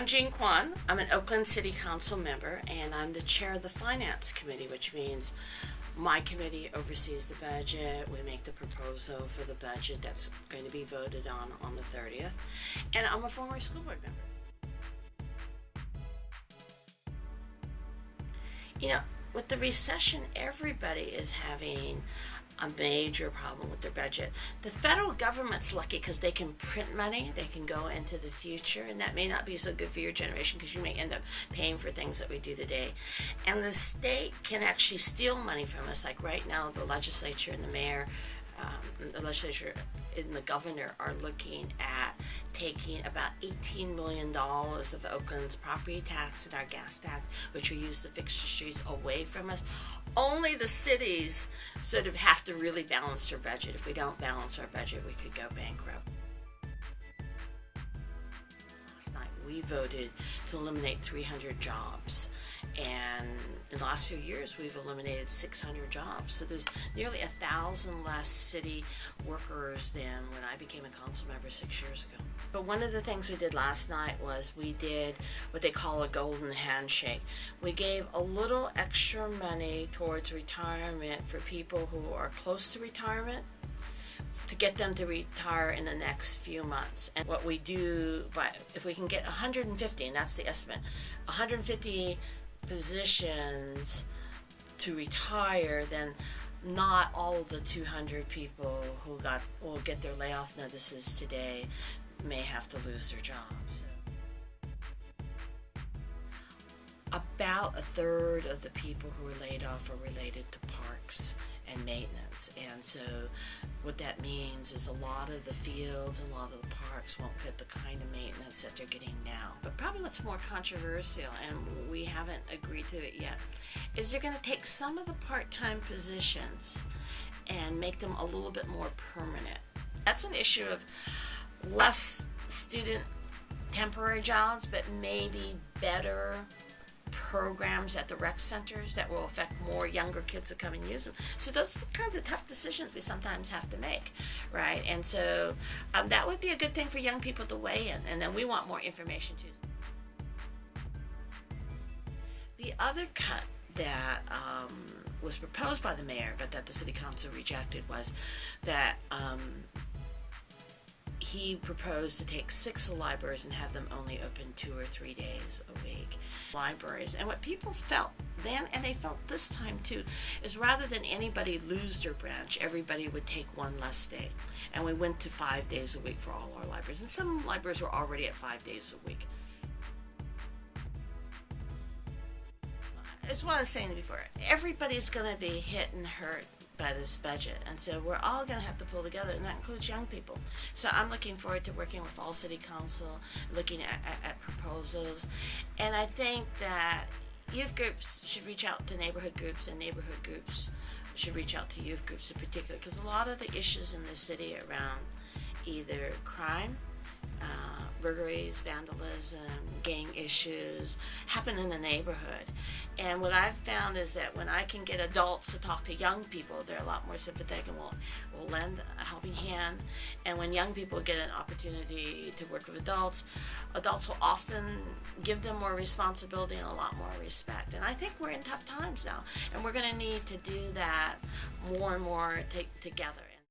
I'm Jean Quan. I'm an Oakland City Council member, and I'm the chair of the Finance Committee, which means my committee oversees the budget. We make the proposal for the budget that's going to be voted on the 30th. And I'm a former school board member. You know, with the recession, everybody is having a major problem with their budget. The federal government's lucky because they can print money, they can go into the future, and that may not be so good for your generation because you may end up paying for things that we do today. And the state can actually steal money from us. Like right now, the legislature and the mayor, the legislature and the governor are looking at taking about $18 million of Oakland's property tax and our gas tax, which we use to fix the streets, away from us. Only the cities sort of have to really balance their budget. If we don't balance our budget, we could go bankrupt. Last night we voted to eliminate 300 jobs, and in the last few years we've eliminated 600 jobs. So there's nearly 1,000 less city workers than when I became a council member 6 years ago. But one of the things we did last night was we did what they call a golden handshake. We gave a little extra money towards retirement for people who are close to retirement, to get them to retire in the next few months. And what we do, if we can get 150, and that's the estimate, 150 positions to retire, then not all of the 200 people who will get their layoff notices today may have to lose their jobs. About a third of the people who are laid off are related to parks and maintenance, and so what that means is a lot of the fields and a lot of the parks won't get the kind of maintenance that they're getting now. But probably what's more controversial, and we haven't agreed to it yet, is they're going to take some of the part-time positions and make them a little bit more permanent. That's an issue of less student temporary jobs, but maybe better programs at the rec centers that will affect more younger kids who come and use them. So those are the kinds of tough decisions we sometimes have to make, right? And so that would be a good thing for young people to weigh in, and then we want more information too. The other cut that was proposed by the mayor, but that the city council rejected, was that he proposed to take 6 libraries and have them only open 2 or 3 days a week. Libraries. And what people felt then, and they felt this time too, is rather than anybody lose their branch, everybody would take one less day. And we went to 5 days a week for all our libraries. And some libraries were already at 5 days a week. It's what I was saying before. Everybody's going to be hit and hurt by this budget, and so we're all going to have to pull together, and that includes young people. So I'm looking forward to working with all city council, looking at proposals, and I think that youth groups should reach out to neighborhood groups, and neighborhood groups should reach out to youth groups in particular, because a lot of the issues in the city around either crime, burglaries, vandalism, gang issues happen in the neighborhood. And what I've found is that when I can get adults to talk to young people, they're a lot more sympathetic and will lend a helping hand. And when young people get an opportunity to work with adults will often give them more responsibility and a lot more respect. And I think we're in tough times now, and we're going to need to do that more and more together.